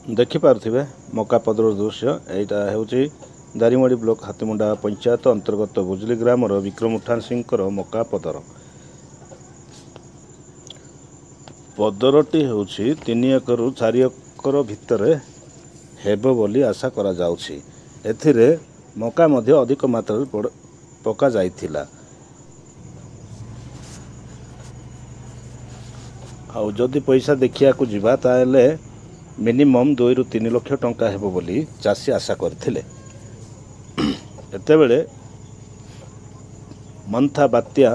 देखिपे मकापदर दृश्य यहाँ हूँ दारिमड़ी ब्लॉक हाथीमुंडा पंचायत अंतर्गत बुजली ग्राम विक्रम उठान सिंह मकापदर पदरटी हूँ 3 एकर 4 एकर भितर हेब बोली आशा करा जाउछि। एथिरे मका मध्य अधिक मात्रा पका जाइथिला। आउ जदि पैसा देखिया को जिबा ताले मिनिमम 2 ରୁ 3 लाख टंका हेबो बोली चाषी आशा करथिले। एतेबेले मंथा बात्या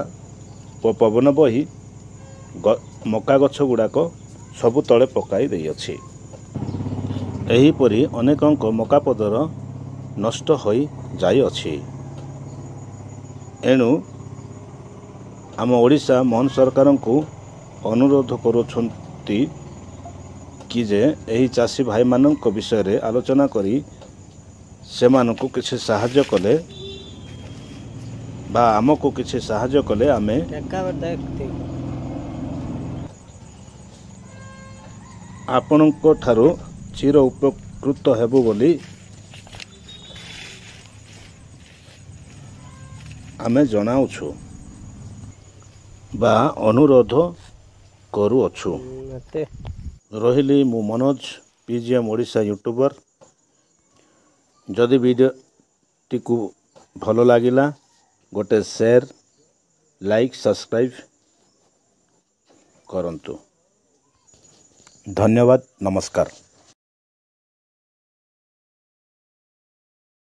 ओ पवन बही मका गछ गुड़ाक सबु तले पकाई देई अछि। एहीपरि अनेकंक मकापदर नष्ट होई जाई अछि। एणु आम ओडिशा मोहन सरकार को अनुरोध करुछंती कि जे एही चाषी भाई मानक विषय रे आलोचना करी से मानकु किछि सहाय्य कले बा आमको किछि सहाय्य कले आमे आपणको ठारो चिर उपकृत हेबो बोली आमे जनाउछु बा अनुरोध करूअछु। रहिली मु मनोज पीजीएम ओडिशा यूट्यूबर। जदि वीडियो टी को भलो लागिला गोटे शेयर लाइक सब्सक्राइब करंतु। धन्यवाद नमस्कार।